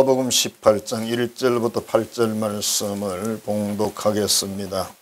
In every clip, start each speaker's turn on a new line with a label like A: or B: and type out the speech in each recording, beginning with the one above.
A: 누가복음 18장 1절부터 8절 말씀을 봉독하겠습니다.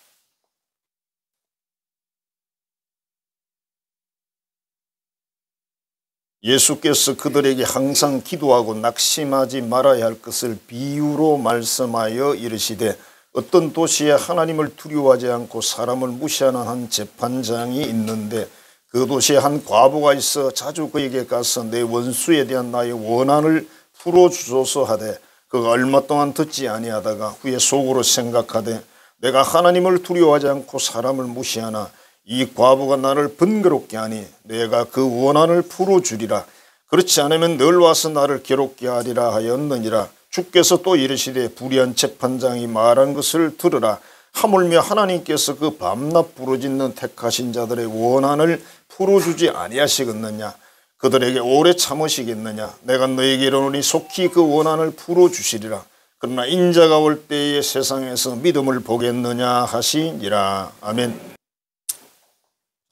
A: 예수께서 그들에게 항상 기도하고 낙심하지 말아야 할 것을 비유로 말씀하여 이르시되, 어떤 도시에 하나님을 두려워하지 않고 사람을 무시하는 한 재판장이 있는데, 그 도시에 한 과부가 있어 자주 그에게 가서 내 원수에 대한 나의 원한을 풀어주소서 하되, 그가 얼마 동안 듣지 아니하다가 후에 속으로 생각하되, 내가 하나님을 두려워하지 않고 사람을 무시하나 이 과부가 나를 번거롭게 하니 내가 그 원한을 풀어주리라. 그렇지 않으면 늘 와서 나를 괴롭게 하리라 하였느니라. 주께서 또 이르시되, 불의한 재판장이 말한 것을 들으라. 하물며 하나님께서 그 밤낮 부르짖는 택하신 자들의 원한을 풀어주지 아니하시겠느냐? 그들에게 오래 참으시겠느냐? 내가 너에게 이르노니 속히 그 원한을 풀어주시리라. 그러나 인자가 올 때에 세상에서 믿음을 보겠느냐 하시니라. 아멘.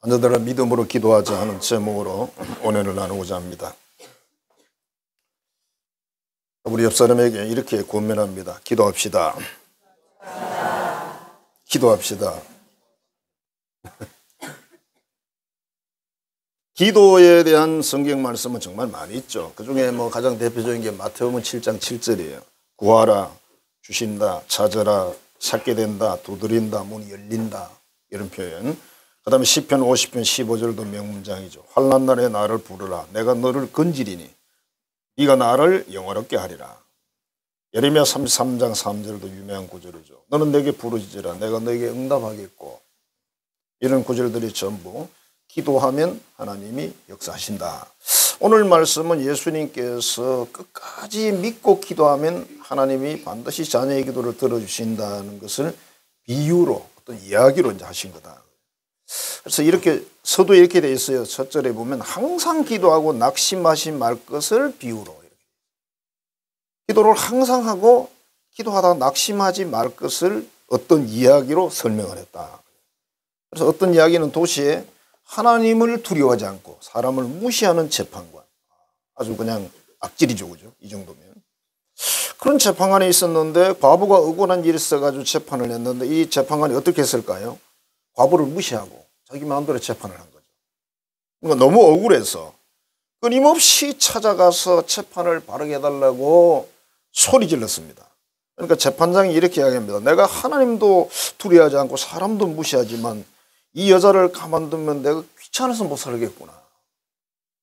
A: 앉아들어 믿음으로 기도하자 하는 제목으로 오늘을 나누고자 합니다. 우리 옆 사람에게 이렇게 권면합니다. 기도합시다. 기도합시다. 기도에 대한 성경 말씀은 정말 많이 있죠. 그 중에 가장 대표적인 게 마태복음 7장 7절이에요. 구하라, 주신다, 찾아라, 찾게 된다, 두드린다, 문이 열린다, 이런 표현. 그 다음에 시편 50편 15절도 명문장이죠. 환난 날에 나를 부르라. 내가 너를 건지리니 네가 나를 영화롭게 하리라. 예레미야 33장 3절도 유명한 구절이죠. 너는 내게 부르짖으라. 내가 너에게 응답하겠고. 이런 구절들이 전부 기도하면 하나님이 역사하신다. 오늘 말씀은 예수님께서 끝까지 믿고 기도하면 하나님이 반드시 자녀의 기도를 들어주신다는 것을 비유로, 어떤 이야기로 이제 하신 거다. 그래서 이렇게 서두에 이렇게 돼 있어요. 첫 절에 보면 항상 기도하고 낙심하지 말 것을 비유로. 기도를 항상 하고 기도하다가 낙심하지 말 것을 어떤 이야기로 설명을 했다. 그래서 어떤 이야기는 도시에 하나님을 두려워하지 않고 사람을 무시하는 재판관. 아주 그냥 악질이죠, 그죠? 이 정도면. 그런 재판관이 있었는데 과부가 억울한 일이 있어가지고 재판을 했는데, 이 재판관이 어떻게 했을까요? 과부를 무시하고 자기 마음대로 재판을 한 거죠. 그러니까 너무 억울해서 끊임없이 찾아가서 재판을 바르게 해달라고 소리 질렀습니다. 그러니까 재판장이 이렇게 이야기합니다. 내가 하나님도 두려워하지 않고 사람도 무시하지만 이 여자를 가만두면 내가 귀찮아서 못 살겠구나.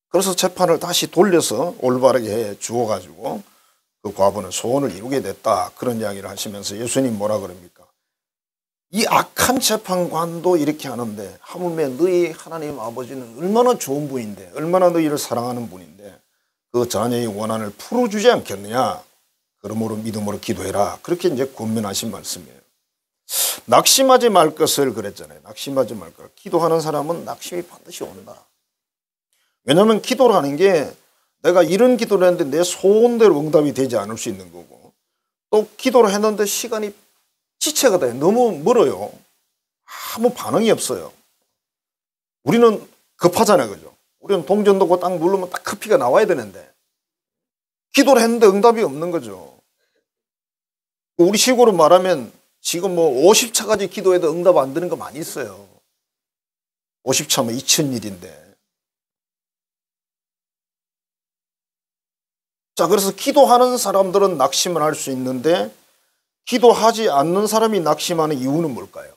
A: 그래서 재판을 다시 돌려서 올바르게 해 주어가지고 그 과부는 소원을 이루게 됐다. 그런 이야기를 하시면서 예수님 뭐라 그럽니까? 이 악한 재판관도 이렇게 하는데 하물며 너희 하나님 아버지는 얼마나 좋은 분인데, 얼마나 너희를 사랑하는 분인데 그 자녀의 원한을 풀어주지 않겠느냐. 그러므로 믿음으로 기도해라. 그렇게 이제 권면하신 말씀이에요. 낙심하지 말 것을 그랬잖아요. 낙심하지 말 것. 기도하는 사람은 낙심이 반드시 온다. 왜냐하면 기도라는 게 내가 이런 기도를 했는데 내 소원대로 응답이 되지 않을 수 있는 거고, 또 기도를 했는데 시간이 지체가 돼요. 너무 멀어요. 아무 반응이 없어요. 우리는 급하잖아요, 그죠? 우리는 동전 넣고 딱 누르면 딱 커피가 나와야 되는데 기도를 했는데 응답이 없는 거죠. 우리 식으로 말하면 지금 50차까지 기도해도 응답 안 되는 거 많이 있어요. 50차면 2000일인데. 자, 그래서 기도하는 사람들은 낙심을 할 수 있는데 기도하지 않는 사람이 낙심하는 이유는 뭘까요?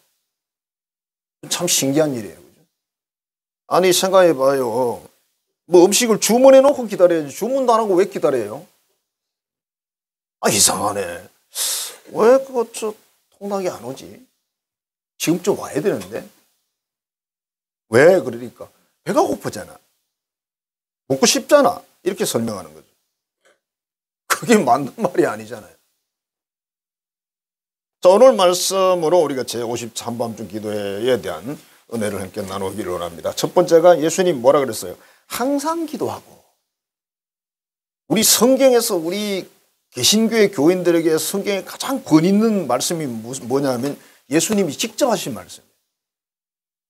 A: 참 신기한 일이에요. 그죠? 아니, 생각해 봐요. 음식을 주문해 놓고 기다려야지. 주문도 안 하고 왜 기다려요? 아, 이상하네. 왜 통닭이 안 오지? 지금쯤 와야 되는데. 왜 그러니까? 배가 고프잖아. 먹고 싶잖아. 이렇게 설명하는 거죠. 그게 맞는 말이 아니잖아요. 자, 오늘 말씀으로 우리가 제50차 한밤중 기도회에 대한 은혜를 함께 나누기를 원합니다. 첫 번째가 예수님 뭐라 그랬어요? 항상 기도하고. 우리 성경에서 우리 개신교의 교인들에게 성경에 가장 권 있는 말씀이 뭐냐면 예수님이 직접 하신 말씀이에요.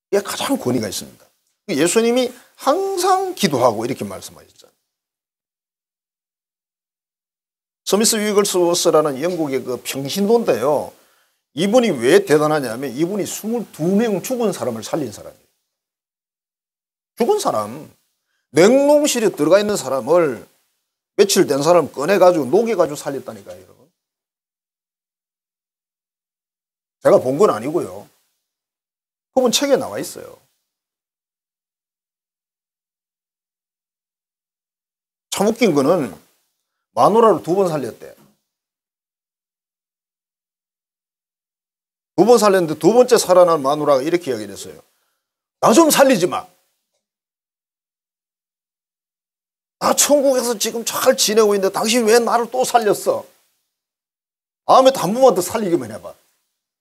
A: 이게 가장 권위가 있습니다. 예수님이 항상 기도하고 이렇게 말씀하셨잖아요. 스미스 위글스워스라는 영국의 그 평신도인데요. 이분이 왜 대단하냐면 이분이 22명 죽은 사람을 살린 사람이에요. 죽은 사람, 냉동실에 들어가 있는 사람을 며칠 된 사람 꺼내가지고 녹여가지고 살렸다니까요, 여러분. 제가 본 건 아니고요. 그분 책에 나와 있어요. 참 웃긴 거는 마누라를 2번 살렸대. 2번 살렸는데 2번째 살아난 마누라가 이렇게 이야기를 했어요. 나 좀 살리지 마. 나 천국에서 지금 잘 지내고 있는데 당신 왜 나를 또 살렸어? 다음에 한 번만 더 살리기만 해봐.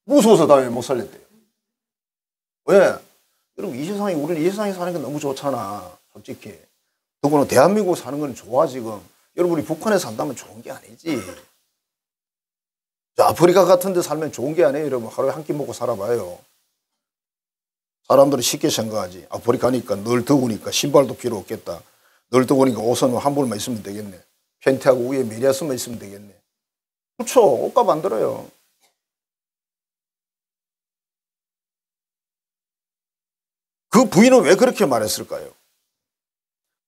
A: 무서워서 다음에 못 살렸대요. 왜? 여러분 우리는 이 세상에 사는 게 너무 좋잖아. 솔직히. 더구나 대한민국 사는 건 좋아 지금. 여러분이 북한에 산다면 좋은 게 아니지. 아프리카 같은 데 살면 좋은 게 아니에요. 여러분 하루에 한 끼 먹고 살아봐요. 사람들이 쉽게 생각하지. 아프리카니까 늘 더우니까 신발도 필요 없겠다. 늘 더우니까 옷은 한 벌만 있으면 되겠네. 팬티하고 위에 메리아스만 있으면 되겠네. 그렇죠. 옷값 안 들어요. 그 부인은 왜 그렇게 말했을까요?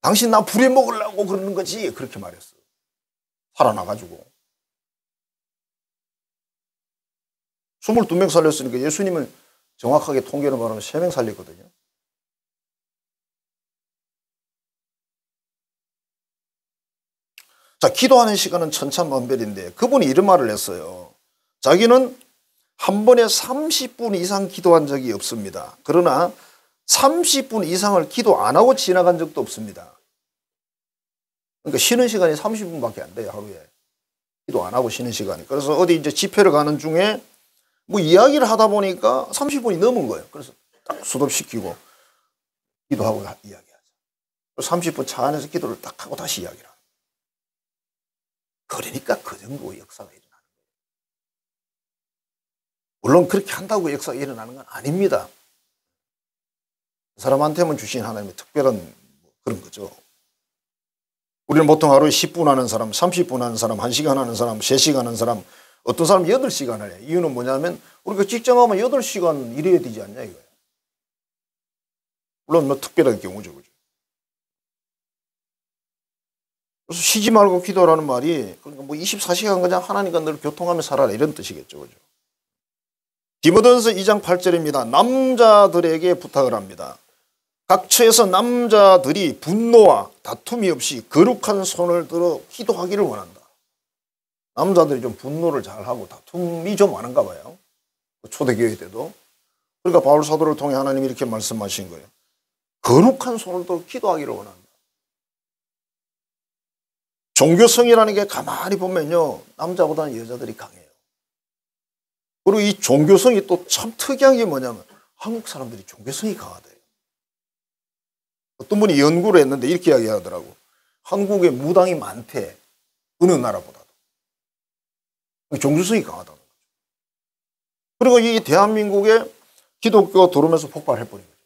A: 당신 나 부려먹으려고 그러는 거지. 그렇게 말했어. 살아나가지고. 22명 살렸으니까 예수님은 정확하게 통계로 말하면 3명 살렸거든요. 자, 기도하는 시간은 천차만별인데 그분이 이런 말을 했어요. 자기는 한 번에 30분 이상 기도한 적이 없습니다. 그러나 30분 이상을 기도 안 하고 지나간 적도 없습니다. 그러니까 쉬는 시간이 30분밖에 안 돼요, 하루에. 기도 안 하고 쉬는 시간이. 그래서 어디 이제 집회를 가는 중에 뭐 이야기를 하다 보니까 30분이 넘은 거예요. 그래서 딱 수톱시키고 기도하고 이야기하죠. 30분 차 안에서 기도를 딱 하고 다시 이야기를 하죠. 그러니까 그 정도 역사가 일어나는 거예요. 물론 그렇게 한다고 역사가 일어나는 건 아닙니다. 그 사람한테만 주신 하나님의 특별한 그런 거죠. 우리는 보통 하루에 10분 하는 사람, 30분 하는 사람, 1시간 하는 사람, 3시간 하는 사람, 어떤 사람은 8시간을 해요. 이유는 뭐냐면 우리가 직장 가면 8시간 일해야 되지 않냐 이거예요. 물론 뭐 특별한 경우죠. 그죠? 그래서 쉬지 말고 기도라는 말이 그러니까 뭐 24시간 그냥 하나님과 늘 교통하며 살아라 이런 뜻이겠죠. 그죠? 디모데전서 2장 8절입니다. 남자들에게 부탁을 합니다. 각 처에서 남자들이 분노와 다툼이 없이 거룩한 손을 들어 기도하기를 원한다. 남자들이 좀 분노를 잘하고 다툼이 좀 많은가 봐요. 초대교회 때도. 그러니까 바울 사도를 통해 하나님이 이렇게 말씀하신 거예요. 거룩한 손을 들어 기도하기를 원한다. 종교성이라는 게 가만히 보면요. 남자보다는 여자들이 강해요. 그리고 이 종교성이 또 참 특이한 게 뭐냐면 한국 사람들이 종교성이 강하대요. 어떤 분이 연구를 했는데 이렇게 이야기하더라고. 한국에 무당이 많대. 어느 나라보다도. 종교성이 강하다는 거죠. 그리고 이 대한민국에 기독교가 들어오면서 폭발해버린 거죠.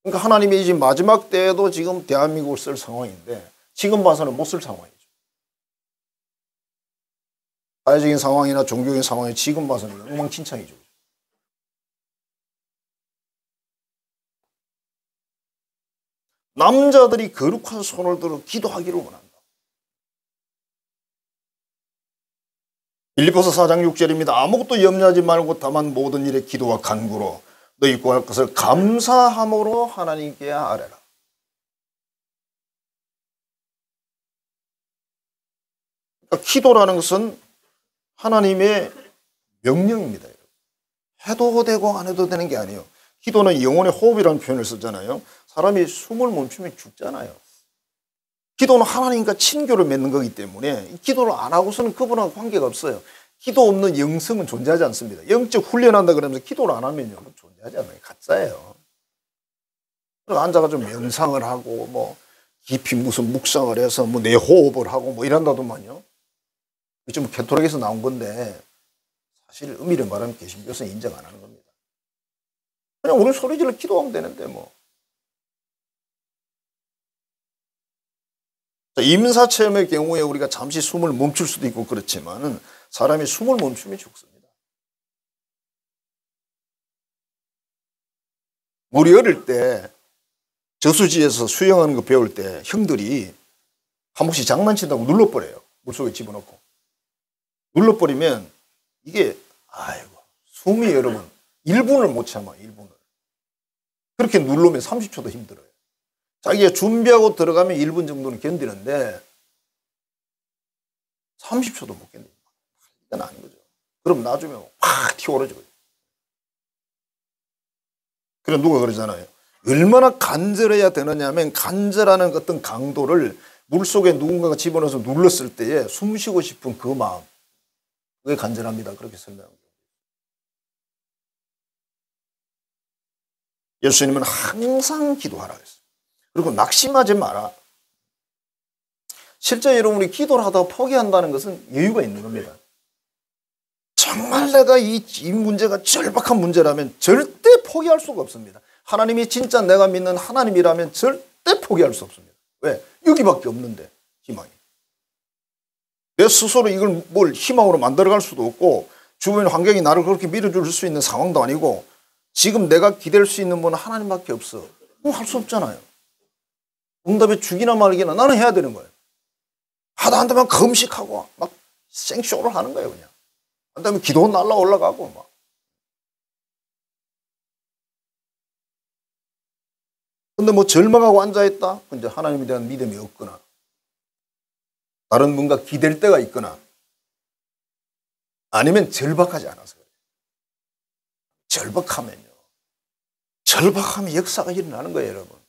A: 그러니까 하나님이 이제 마지막 때에도 지금 대한민국을 쓸 상황인데 지금 봐서는 못 쓸 상황이죠. 사회적인 상황이나 종교적인 상황이 지금 봐서는 엉망진창이죠. 남자들이 거룩한 손을 들어 기도하기를 원한다. 빌립보서 4장 6절입니다. 아무것도 염려하지 말고 다만 모든 일에 기도와 간구로 너희 구할 것을 감사함으로 하나님께 아뢰라. 그러니까 기도라는 것은 하나님의 명령입니다. 해도 되고 안 해도 되는 게 아니에요. 기도는 영혼의 호흡이라는 표현을 쓰잖아요. 사람이 숨을 멈추면 죽잖아요. 기도는 하나님과 친교를 맺는 거기 때문에 기도를 안 하고서는 그분하고 관계가 없어요. 기도 없는 영성은 존재하지 않습니다. 영적 훈련한다 그러면서 기도를 안 하면요. 존재하지 않아요. 가짜예요. 그래서 앉아가 좀 명상을 하고 뭐 깊이 무슨 묵상을 해서 뭐 내 호흡을 하고 뭐 이런다더만요. 좀 캐토릭에서 나온 건데 사실 의미를 말하면 개신교에서는 인정 안 하는 겁니다. 그냥 우리 소리 질러 기도하면 되는데 뭐. 임사체험의 경우에 우리가 잠시 숨을 멈출 수도 있고 그렇지만 사람이 숨을 멈추면 죽습니다. 우리 어릴 때 저수지에서 수영하는 거 배울 때 형들이 한 번씩 장난친다고 눌러버려요. 물속에 집어넣고. 눌러버리면 이게 숨이 여러분 1분을 못 참아. 1분을. 그렇게 누르면 30초도 힘들어요. 자기가 준비하고 들어가면 1분 정도는 견디는데 30초도 못 견딥니다. 이건 아닌 거죠. 그럼 나중에 확 튀어오르죠. 그래 누가 그러잖아요. 얼마나 간절해야 되느냐 하면 간절하는 어떤 강도를 물속에 누군가가 집어넣어서 눌렀을 때에 숨 쉬고 싶은 그 마음, 그게 간절합니다. 그렇게 설명합니다. 예수님은 항상 기도하라 했어요. 그리고 낙심하지 마라. 실제 여러분 우리 기도를 하다가 포기한다는 것은 여유가 있는 겁니다. 정말 내가 이 문제가 절박한 문제라면 절대 포기할 수가 없습니다. 하나님이 진짜 내가 믿는 하나님이라면 절대 포기할 수 없습니다. 왜? 여기밖에 없는데 희망이. 내 스스로 이걸 뭘 희망으로 만들어갈 수도 없고 주변 환경이 나를 그렇게 밀어줄 수 있는 상황도 아니고 지금 내가 기댈 수 있는 분은 하나님밖에 없어. 뭐 할 수 없잖아요. 응답에 죽이나 말기나 나는 해야 되는 거예요. 하다 한다면 금식하고 막 생쇼를 하는 거예요. 그냥. 한다면 기도 날라 올라가고 막. 근데 뭐 절망하고 앉아있다? 이제 하나님에 대한 믿음이 없거나 다른 뭔가 기댈 때가 있거나 아니면 절박하지 않아서 그래요. 절박하면 역사가 일어나는 거예요, 여러분.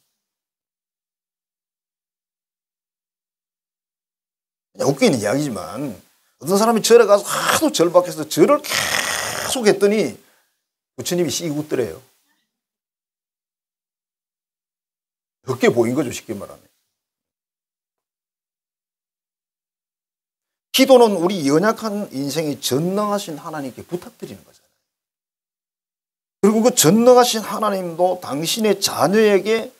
A: 그냥 웃기는 이야기지만 어떤 사람이 절에 가서 하도 절박해서 절을 계속 했더니 부처님이 씩 웃더래요. 그게 보인 거죠, 쉽게 말하면. 기도는 우리 연약한 인생이 전능하신 하나님께 부탁드리는 거잖아요. 그리고 그 전능하신 하나님도 당신의 자녀에게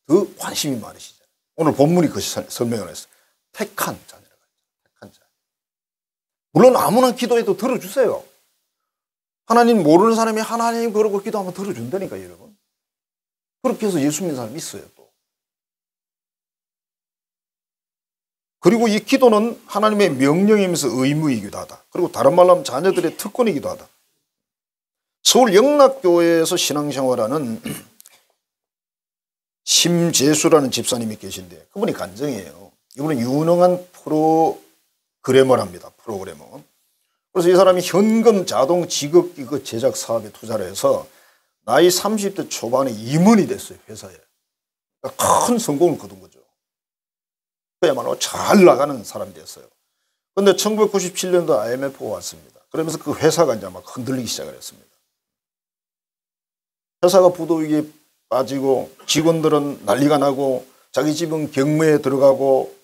A: 더 관심이 많으시잖아요. 오늘 본문이 그 설명을 했어요. 택한 자녀라고 했죠. 택한 자녀. 물론 아무나 기도해도 들어주세요. 하나님 모르는 사람이 하나님 그러고 기도하면 들어준다니까요, 여러분. 그렇게 해서 예수 믿는 사람이 있어요, 또. 그리고 이 기도는 하나님의 명령이면서 의무이기도 하다. 그리고 다른 말로 하면 자녀들의 특권이기도 하다. 서울 영락교회에서 신앙생활하는 심재수라는 집사님이 계신데 그분이 간증이에요. 이분은 유능한 프로그래머랍니다. 프로그래머. 그래서 이 사람이 현금 자동 지급기 그 제작 사업에 투자를 해서 나이 30대 초반에 임원이 됐어요. 회사에. 그러니까 큰 성공을 거둔 거죠. 그야말로 잘 나가는 사람이 됐어요. 그런데 1997년도 IMF가 왔습니다. 그러면서 그 회사가 이제 막 흔들리기 시작을 했습니다. 회사가 부도위기에 빠지고 직원들은 난리가 나고 자기 집은 경매에 들어가고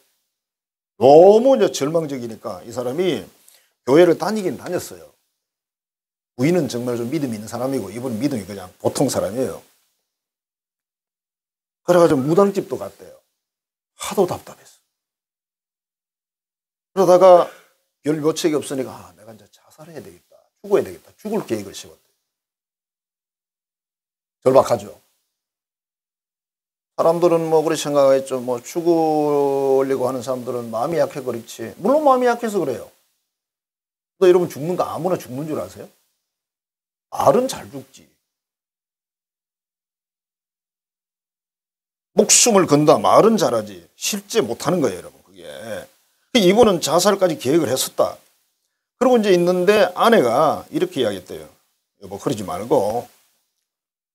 A: 너무 이제 절망적이니까 이 사람이 교회를 다니긴 다녔어요. 부인은 정말 좀 믿음이 있는 사람이고 이분은 믿음이 그냥 보통 사람이에요. 그래가지고 무당집도 갔대요. 하도 답답했어. 그러다가 별 묘책이 없으니까 내가 이제 자살해야 되겠다. 죽어야 되겠다. 죽을 계획을 세웠대요. 절박하죠. 사람들은 뭐 그렇게 생각하겠죠. 뭐 죽으려고 하는 사람들은 마음이 약해 그렇지. 물론 마음이 약해서 그래요. 또 여러분 죽는 거 아무나 죽는 줄 아세요? 말은 잘 죽지. 목숨을 건다 말은 잘하지. 실제 못하는 거예요, 여러분. 그게. 이분은 자살까지 계획을 했었다. 그러고 이제 있는데 아내가 이렇게 이야기했대요. 여보 그러지 말고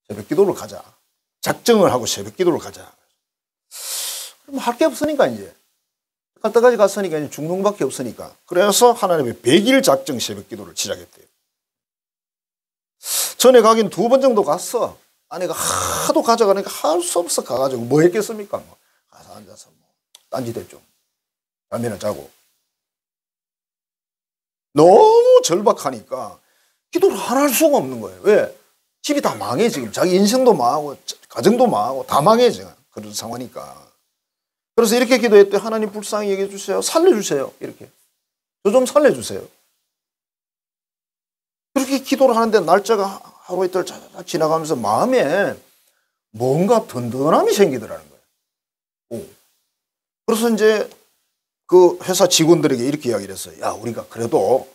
A: 새벽 기도를 가자. 작정을 하고 새벽 기도를 가자. 그럼 할 게 없으니까 이제. 갈 때까지 갔으니까 이제 죽는 것밖에 없으니까. 그래서 하나님의 100일 작정 새벽 기도를 시작했대요. 전에 가긴 2번 정도 갔어. 아내가 하도 가져가니까 할 수 없어 가가지고 뭐 했겠습니까? 뭐. 가서 앉아서 뭐 딴짓 했죠. 잠이나 자고. 너무 절박하니까 기도를 안 할 수가 없는 거예요. 왜? 집이 다 망해 지금. 자기 인생도 망하고 가정도 망하고 다 망해 지금. 그런 상황이니까. 그래서 이렇게 기도했대. 하나님 불쌍히 여겨 주세요. 살려주세요. 이렇게. 저 좀 살려주세요. 그렇게 기도를 하는데 날짜가 하루 이틀 지나가면서 마음에 뭔가 든든함이 생기더라는 거예요. 그래서 이제 그 회사 직원들에게 이렇게 이야기를 했어요. 야, 우리가 그래도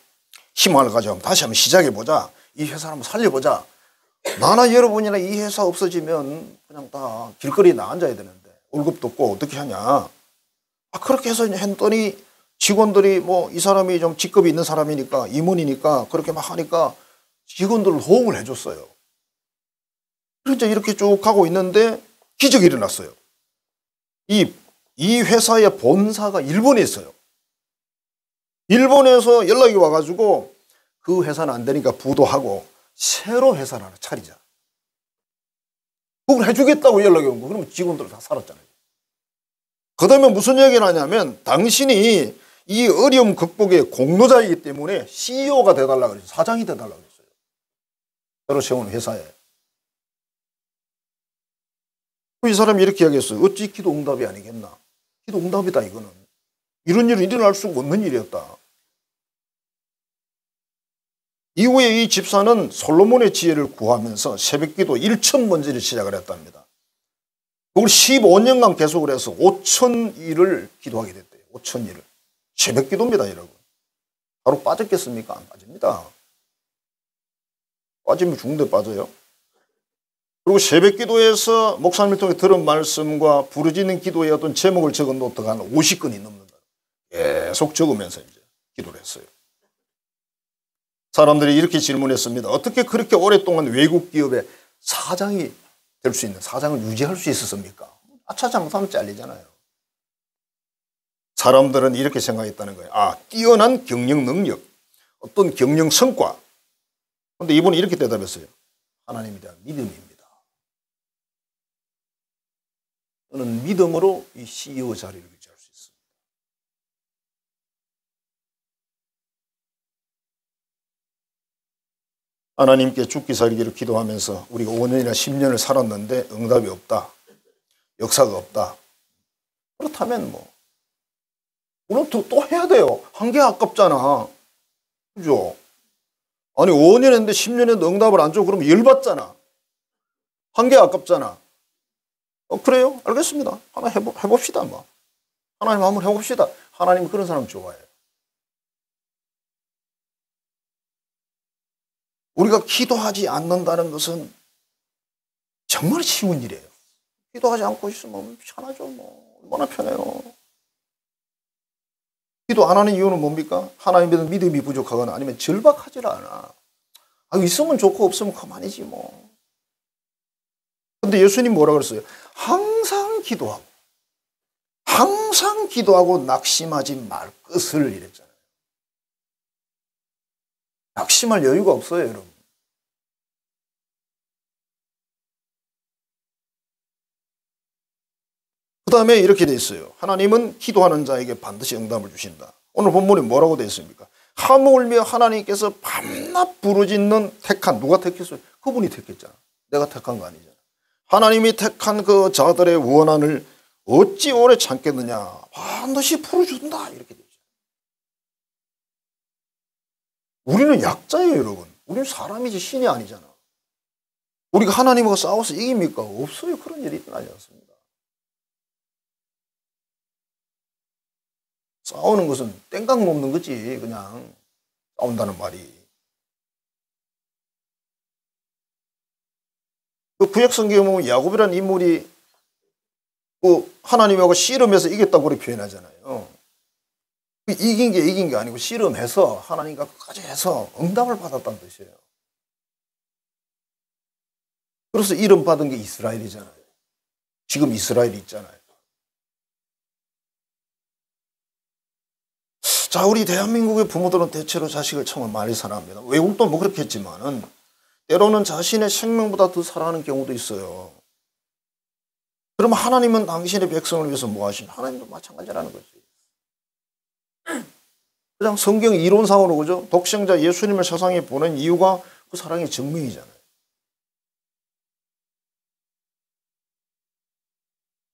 A: 희망을 가지고 다시 한번 시작해보자. 이 회사를 한번 살려보자. 나나 여러분이나 이 회사 없어지면 그냥 다 길거리에 나앉아야 되는데 월급도 없고 어떻게 하냐. 그렇게 해서 했더니 직원들이 뭐 이 사람이 좀 직급이 있는 사람이니까 임원이니까 그렇게 막 하니까 직원들 호응을 해줬어요. 그래서 이렇게 쭉 가고 있는데 기적이 일어났어요. 이 회사의 본사가 일본에 있어요. 일본에서 연락이 와가지고 그 회사는 안 되니까 부도하고 새로 회사를 하나 차리자. 그걸 해주겠다고 연락이 온 거. 그러면 직원들 다 살았잖아요. 그 다음에 무슨 얘기를 하냐면 당신이 이 어려움 극복의 공로자이기 때문에 CEO가 돼달라고 그랬어요. 사장이 돼달라고 그랬어요. 새로 세운 회사에. 이 사람이 이렇게 이야기했어요. 어찌 기도 응답이 아니겠나. 기도 응답이다 이거는. 이런 일은 일어날 수가 없는 일이었다. 이후에 이 집사는 솔로몬의 지혜를 구하면서 새벽기도 1,000번째를 시작을 했답니다. 그걸 15년간 계속을 해서 5,000일을 기도하게 됐대요. 5,000일을. 새벽기도입니다 여러분. 바로 빠졌겠습니까? 안 빠집니다. 빠지면 죽는데 빠져요. 그리고 새벽기도에서 목사님을 통해 들은 말씀과 부르짖는 기도의 어떤 제목을 적은 노트가 한 50건이 넘는다. 계속 적으면서 이제 기도를 했어요. 사람들이 이렇게 질문했습니다. 어떻게 그렇게 오랫동안 외국 기업의 사장이 될 수 있는, 사장을 유지할 수 있었습니까? 아차장사하면 잘리잖아요. 사람들은 이렇게 생각했다는 거예요. 뛰어난 경영 능력, 어떤 경영 성과. 그런데 이분은 이렇게 대답했어요. 하나님에 대한 믿음입니다. 저는 믿음으로 이 CEO 자리를 유지할 수 있습니다. 하나님께 죽기 살기를 기도하면서 우리가 5년이나 10년을 살았는데 응답이 없다. 역사가 없다. 그렇다면 우리는 또 해야 돼요. 한계 아깝잖아. 그죠? 아니 5년 했는데 10년 했는데 응답을 안 줘. 그러면 열받잖아. 한계 아깝잖아. 그래요? 알겠습니다. 하나 해봅시다. 하나님 한번 해봅시다. 하나님 그런 사람 좋아해요. 우리가 기도하지 않는다는 것은 정말 쉬운 일이에요. 기도하지 않고 있으면 편하죠. 얼마나 편해요. 기도 안 하는 이유는 뭡니까? 하나님에 대한 믿음이 부족하거나 아니면 절박하지 않아. 있으면 좋고 없으면 그만이지 근데 예수님 뭐라 그랬어요? 항상 기도하고 낙심하지 말 것을 이랬잖아요. 낙심할 여유가 없어요, 여러분. 그 다음에 이렇게 돼 있어요. 하나님은 기도하는 자에게 반드시 응답을 주신다. 오늘 본문에 뭐라고 돼 있습니까? 하물며 하나님께서 밤낮 부르짖는 택한, 누가 택했어요? 그분이 택했잖아. 내가 택한 거 아니잖아. 하나님이 택한 그 자들의 원한을 어찌 오래 참겠느냐. 반드시 풀어준다. 이렇게 돼 있죠. 우리는 약자예요, 여러분. 우리는 사람이지 신이 아니잖아. 우리가 하나님과 싸워서 이깁니까? 없어요. 그런 일이 일어나지 않습니다. 싸우는 것은 땡깡 놓는 거지. 그냥 싸운다는 말이. 그 구약 성경에 보면 야곱이라는 인물이 그 하나님하고 씨름해서 이겼다고 그렇게 표현하잖아요. 이긴 게 아니고 씨름해서 하나님과 끝까지 해서 응답을 받았다는 뜻이에요. 그래서 이름 받은 게 이스라엘이잖아요. 지금 이스라엘이 있잖아요. 자, 우리 대한민국의 부모들은 대체로 자식을 정말 많이 사랑합니다. 외국도 그렇겠지만은 때로는 자신의 생명보다 더 사랑하는 경우도 있어요. 그러면 하나님은 당신의 백성을 위해서 뭐 하시냐? 하나님도 마찬가지라는 거지. 그냥 성경 이론상으로 그죠? 독생자 예수님을 세상에 보낸 이유가 그 사랑의 증명이잖아요.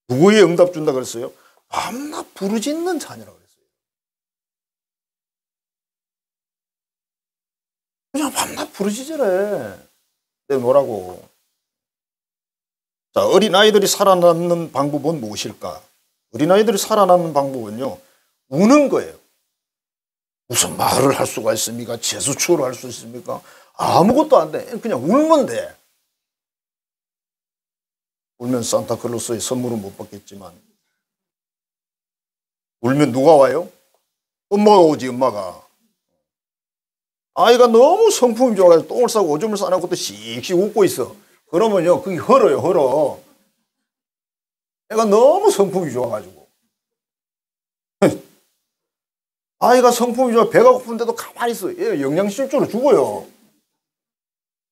A: 누구의 응답 준다 그랬어요? 밤낮 부르짖는 자녀라고 그랬어요. 그냥 밤낮 부르짖으래. 내 뭐라고. 자, 어린아이들이 살아남는 방법은 무엇일까? 어린아이들이 살아남는 방법은요, 우는 거예요. 무슨 말을 할 수가 있습니까? 제스처를 할 수 있습니까? 아무것도 안 돼. 그냥 울면 돼. 울면 산타클로스의 선물은 못 받겠지만, 울면 누가 와요? 엄마가 오지, 엄마가. 아이가 너무 성품이 좋아가지고 똥을 싸고 오줌을 싸놓고 또 씩씩 웃고 있어. 그러면요, 그게 헐어요, 헐어. 애가 너무 성품이 좋아가지고. 아이가 성품이 좋아, 배가 고픈데도 가만히 있어. 얘 영양실조로 죽어요.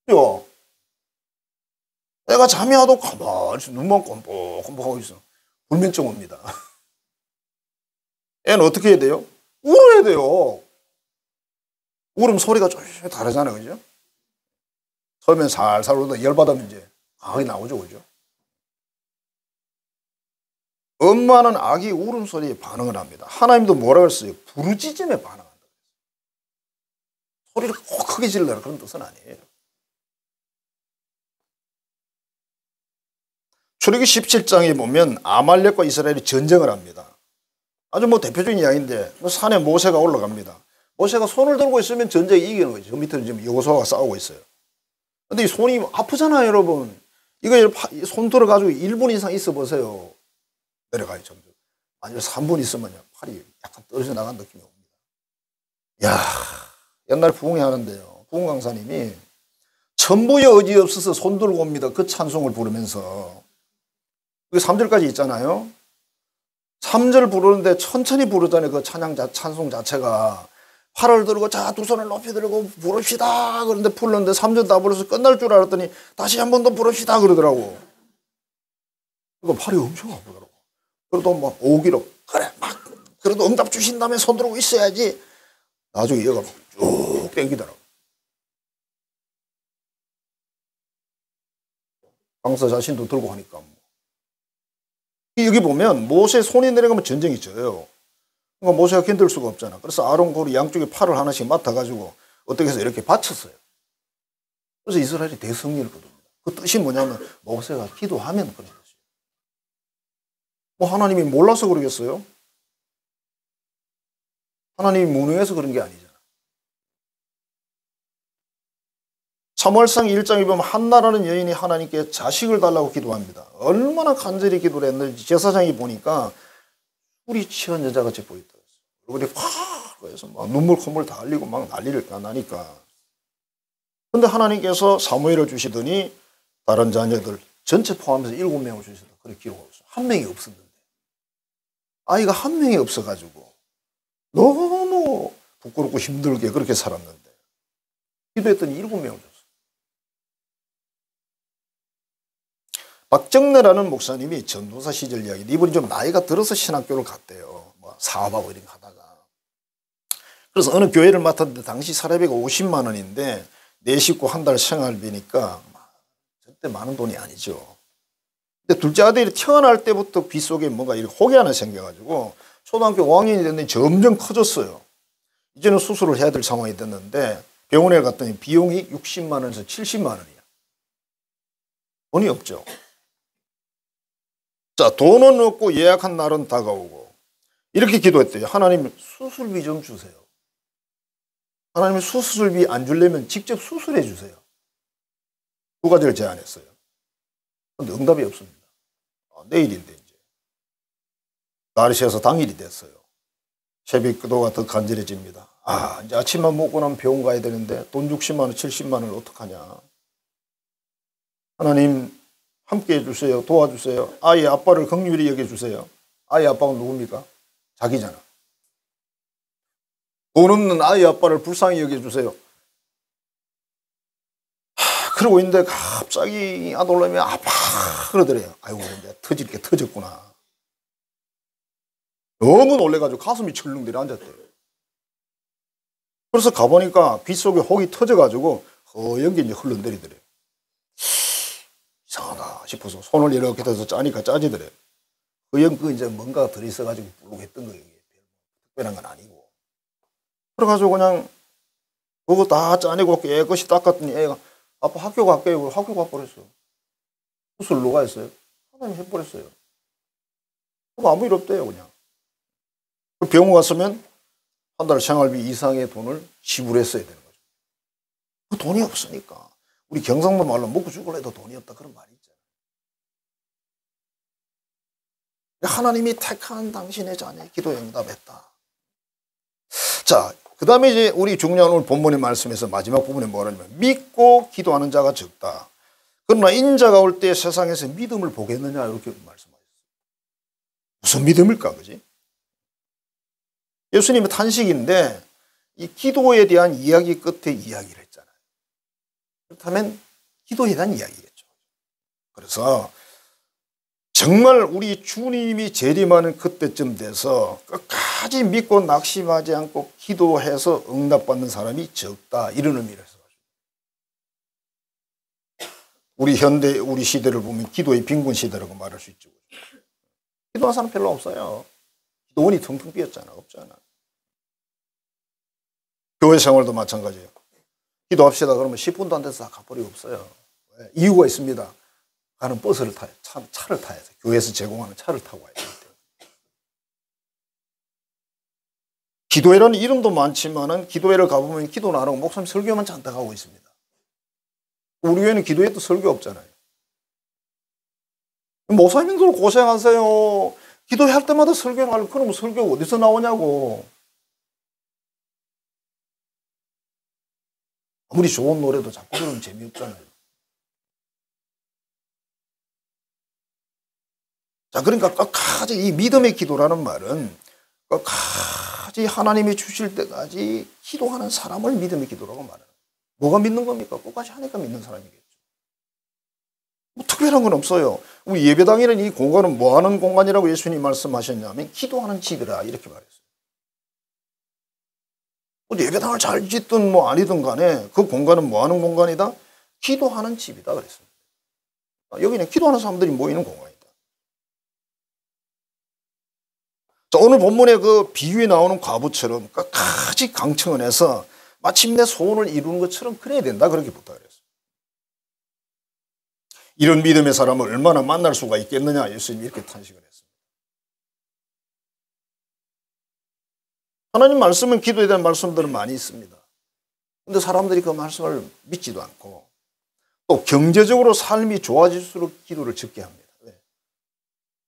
A: 그죠? 애가 잠이 와도 가만히 있어. 눈만 껌뻑껌뻑하고 있어. 불면증 옵니다. 애는 어떻게 해야 돼요? 울어야 돼요. 울음 소리가 조금 다르잖아요. 그죠? 처음엔 살살 울다 열받으면 이제 강하게 나오죠. 그죠? 엄마는 아기 울음소리에 반응을 합니다. 하나님도 뭐라고 했어요? 부르짖음에 반응한다. 소리를 꼭 크게 질러라 그런 뜻은 아니에요. 출애굽기 17장에 보면 아말렉과 이스라엘이 전쟁을 합니다. 아주 뭐 대표적인 이야기인데 산에 모세가 올라갑니다. 모세가 손을 들고 있으면 전쟁에 이기는 거죠. 저 밑에는 지금 여호수아가 싸우고 있어요. 근데 이 손이 아프잖아요, 여러분. 이거 손 들어가지고 1분 이상 있어 보세요. 내려가요, 점점. 아니면 3분 있으면요, 팔이 약간 떨어져 나간 느낌이 옵니다. 야, 옛날 부흥회 하는데요. 부흥 강사님이 천부의 의지 없어서 손 들고 옵니다. 그 찬송을 부르면서. 그 3절까지 있잖아요. 3절 부르는데 천천히 부르잖아요. 그 찬송 자체가. 팔을 들고 자, 두 손을 높이 들고 부릅시다. 그런데 불렀는데 3절 다 불러서 끝날 줄 알았더니 다시 한 번 더 부릅시다. 그러더라고. 그러니까 팔이 엄청 아프더라고. 그래도 막 오기로 그래 막 그래도 응답 주신 다음에 손 들고 있어야지. 나중에 얘가 쭉 땡기더라고. 강사 자신도 들고 하니까. 여기 보면 모세 손이 내려가면 전쟁이 져요. 그러니까 모세가 견딜 수가 없잖아. 그래서 아론 고리 양쪽에 팔을 하나씩 맡아가지고 어떻게 해서 이렇게 받쳤어요. 그래서 이스라엘이 대승리를 거둡니다. 그 뜻이 뭐냐면 모세가 기도하면 그런 것이에요. 뭐 하나님이 몰라서 그러겠어요? 하나님이 무능해서 그런 게 아니잖아. 사무엘상 1장에 보면 한나라는 여인이 하나님께 자식을 달라고 기도합니다. 얼마나 간절히 기도를 했는지 제사장이 보니까 술이 취한 여자같이 보였다. 얼굴이 팍 그래서 막 눈물 콧물 다 흘리고 막 난리를 나니까. 그런데 하나님께서 사무엘을 주시더니 다른 자녀들 전체 포함해서 7명을 주시다. 그렇게 기록하고 있어요. 한 명이 없었는데. 아이가 한 명이 없어가지고 너무 부끄럽고 힘들게 그렇게 살았는데 기도했더니 7명을 줬어요. 박정래라는 목사님이 전도사 시절 이야기, 이분이 좀 나이가 들어서 신학교를 갔대요. 뭐 사업하고 이런 거 하다가. 그래서 어느 교회를 맡았는데 당시 사례비가 50만 원인데 네 식구 한 달 생활비니까 절대 많은 돈이 아니죠. 근데 둘째 아들이 태어날 때부터 귀 속에 뭔가 이렇게 혹이 하나 생겨가지고 초등학교 5학년이 됐는데 점점 커졌어요. 이제는 수술을 해야 될 상황이 됐는데 병원에 갔더니 비용이 60만 원에서 70만 원이야. 돈이 없죠. 자, 돈은 없고 예약한 날은 다가오고 이렇게 기도했대요. 하나님 수술비 좀 주세요. 하나님 수술비 안 주려면 직접 수술해 주세요. 두 가지를 제안했어요. 그런데 응답이 없습니다. 내일인데 이제. 날이 새서 당일이 됐어요. 새벽 기도가 더 간절해집니다. 이제 아침만 먹고 나면 병원 가야 되는데 돈 60만 원, 70만 원을 어떡하냐. 하나님 함께 해주세요. 도와주세요. 아이의 아빠를 긍휼히 여겨주세요. 아이의 아빠가 누굽니까? 자기잖아. 돈 없는 아이의 아빠를 불쌍히 여겨주세요. 그러고 있는데 갑자기 아들놈이 아파 그러더래요. 아이고 이제 터질 게 터졌구나. 너무 놀래가지고 가슴이 철렁들이 앉았대요. 그래서 가보니까 귀 속에 혹이 터져가지고 허연 게 이제 흘러내리더래요. 이상하다 싶어서 손을 이렇게 대서 짜니까 짜지더래요. 그 이제 뭔가가 들어있어가지고 불룩했던 거예요. 특별한 건 아니고. 그래가지고 그냥 그거 다 짜내고 깨끗이 닦았더니 애가 아빠 학교 갈게요. 학교 가버렸어. 무슨 누가 했어요? 하나님 해버렸어요. 그럼 아무 일 없대요, 그냥. 병원 갔으면 한 달 생활비 이상의 돈을 지불했어야 되는 거죠. 그 돈이 없으니까. 우리 경상도 말로 먹고 죽을래도 돈이 없다 그런 말이 있잖아요. 하나님이 택한 당신의 자녀의 기도에 응답했다. 자, 그 다음에 이제 우리 중요한 오늘 본문의 말씀에서 마지막 부분에 뭐라냐면 믿고 기도하는 자가 적다. 그러나 인자가 올 때 세상에서 믿음을 보겠느냐 이렇게 말씀하셨어요. 무슨 믿음일까, 그지? 예수님의 탄식인데 이 기도에 대한 이야기 끝에 이야기를 했잖아요. 그렇다면 기도에 대한 이야기겠죠. 그래서 정말 우리 주님이 재림하는 그때쯤 돼서 끝까지 믿고 낙심하지 않고 기도해서 응답받는 사람이 적다. 이런 의미를 해서 우리 현대 우리 시대를 보면 기도의 빈곤 시대라고 말할 수 있죠. 기도하는 사람 별로 없어요. 돈이 텅텅 비었잖아. 없잖아. 교회 생활도 마찬가지예요. 기도합시다 그러면 10분도 안 돼서 다 가버리고 없어요. 이유가 있습니다. 가는 버스를 타야 차를 타야 돼. 교회에서 제공하는 차를 타고 와야 돼요. 기도회라는 이름도 많지만은 기도회를 가보면 기도는 안 하고 목사님 설교만 잔뜩 하고 있습니다. 우리 교회는 기도회도 설교 없잖아요. 목사님들 고생하세요. 기도회 할 때마다 설교를 하려고 그러면 설교 어디서 나오냐고. 아무리 좋은 노래도 자꾸 들으면 재미없잖아요. 자, 그러니까 끝까지 이 믿음의 기도라는 말은 끝까지 하나님이 주실 때까지 기도하는 사람을 믿음의 기도라고 말해요. 뭐가 믿는 겁니까? 끝까지 하니까 믿는 사람이겠죠. 뭐 특별한 건 없어요. 우리 예배당이라는 이 공간은 뭐 하는 공간이라고 예수님이 말씀하셨냐면 기도하는 집이라 이렇게 말했어요. 예배당을 잘 짓든 뭐 아니든 간에 그 공간은 뭐 하는 공간이다? 기도하는 집이다 그랬습니다. 여기는 기도하는 사람들이 모이는 공간이다. 자, 오늘 본문의 그 비유에 나오는 과부처럼 끝까지 강청을 해서 마침내 소원을 이루는 것처럼 그래야 된다 그렇게 부탁을 했어요. 이런 믿음의 사람을 얼마나 만날 수가 있겠느냐 예수님이 이렇게 탄식을 했습니다. 하나님 말씀은 기도에 대한 말씀들은 많이 있습니다. 그런데 사람들이 그 말씀을 믿지도 않고 또 경제적으로 삶이 좋아질수록 기도를 적게 합니다.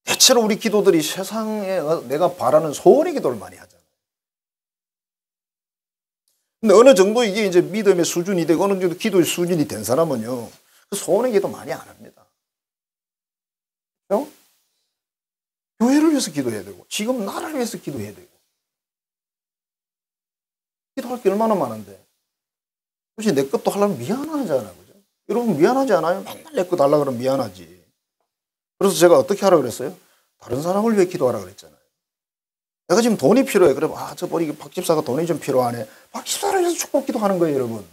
A: 대체로 우리 기도들이 세상에 내가 바라는 소원의 기도를 많이 하잖아요. 근데 어느 정도 이게 이제 믿음의 수준이 되고 어느 정도 기도의 수준이 된 사람은요, 그 소원의 기도 많이 안 합니다. 그렇죠? 교회를 위해서 기도해야 되고, 지금 나라를 위해서 기도해야 되고. 기도할 게 얼마나 많은데. 혹시 내 것도 하려면 미안하잖아요. 그죠? 여러분 미안하지 않아요? 맨날 내 거 달라 그러면 미안하지. 그래서 제가 어떻게 하라고 그랬어요? 다른 사람을 위해 기도하라고 그랬잖아요. 내가 지금 돈이 필요해. 그러면 저 우리 박 집사가 돈이 좀 필요하네. 박 집사를 위해서 축복 기도하는 거예요, 여러분.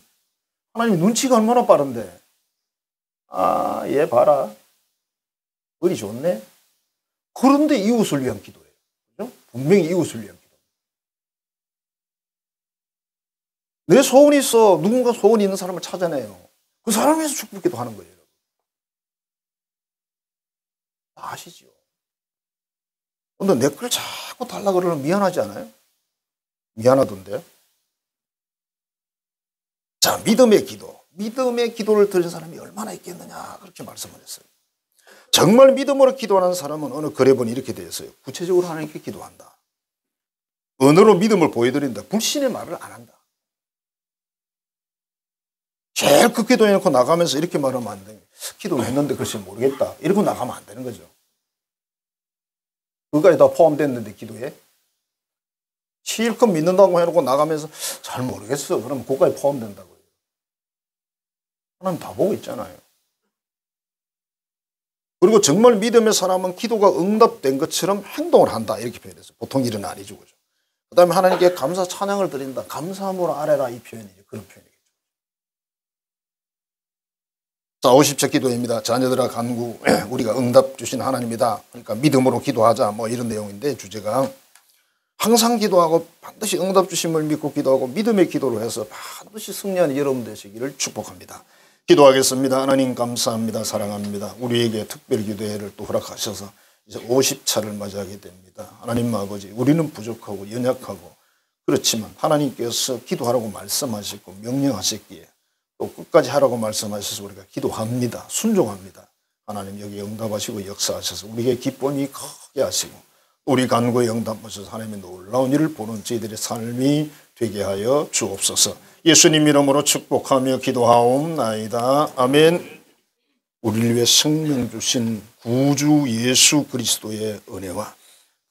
A: 하나님 눈치가 얼마나 빠른데. 얘 봐라. 머리 좋네. 그런데 이웃을 위한 기도예요. 그죠? 분명히 이웃을 위한 기도. 내 소원이 있어. 누군가 소원이 있는 사람을 찾아내요. 그 사람을 위해서 축복 기도하는 거예요. 다 아시죠? 근데 내 걸 자꾸 달라 그러면 미안하지 않아요? 미안하던데. 자, 믿음의 기도. 믿음의 기도를 드린 사람이 얼마나 있겠느냐 그렇게 말씀하셨어요. 정말 믿음으로 기도하는 사람은 어느 글에보니 이렇게 되어 있어요. 구체적으로 하나님께 기도한다. 언어로 믿음을 보여드린다. 불신의 말을 안 한다. 제일 그 기도해놓고 나가면서 이렇게 말하면 안 돼요. 기도를 했는데 글쎄 모르겠다. 이러고 나가면 안 되는 거죠. 그거까지 다 포함됐는데 기도에 실컷 믿는다고 해놓고 나가면서 잘 모르겠어. 그러면 그거까지 포함된다고요. 하나님 다 보고 있잖아요. 그리고 정말 믿음의 사람은 기도가 응답된 것처럼 행동을 한다. 이렇게 표현했어요. 보통 일은 아니죠. 그죠? 그 다음에 하나님께 감사 찬양을 드린다. 감사함으로 아뢰라 이 표현이죠. 그런 표현이겠죠. 자, 50ချက်기도입니다. 자녀들아 간구 우리가 응답 주신 하나님이다. 그러니까 믿음으로 기도하자 뭐 이런 내용인데, 주제가 항상 기도하고 반드시 응답 주심을 믿고 기도하고 믿음의 기도로 해서 반드시 승리하는 여러분 되시기를 축복합니다. 기도하겠습니다. 하나님 감사합니다. 사랑합니다. 우리에게 특별 기도회를 또 허락하셔서 이제 50차를 맞이하게 됩니다. 하나님 아버지, 우리는 부족하고 연약하고 그렇지만 하나님께서 기도하라고 말씀하시고 명령하셨기에 또 끝까지 하라고 말씀하셔서 우리가 기도합니다. 순종합니다. 하나님 여기 응답하시고 역사하셔서 우리에게 기쁨이 크게 하시고 우리 간구에 응답하셔서 하나님의 놀라운 일을 보는 저희들의 삶이 되게 하여 주옵소서. 예수님 이름으로 축복하며 기도하옵나이다. 아멘. 우리를 위해 생명 주신 구주 예수 그리스도의 은혜와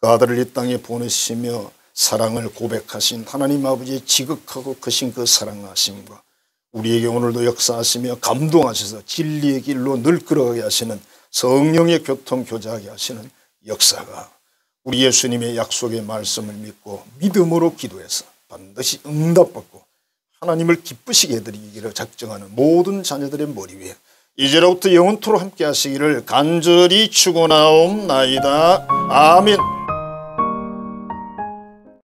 A: 그 아들을 이 땅에 보내시며 사랑을 고백하신 하나님 아버지의 지극하고 크신 그 사랑하심과 우리에게 오늘도 역사하시며 감동하셔서 진리의 길로 늘 걸어가게 하시는 성령의 교통 교제하게 하시는 역사가 우리 예수님의 약속의 말씀을 믿고 믿음으로 기도해서 반드시 응답받고 하나님을 기쁘시게 해드리기를 작정하는 모든 자녀들의 머리 위에 이제로부터 영원토록 함께 하시기를 간절히 축원하옵나이다. 아멘.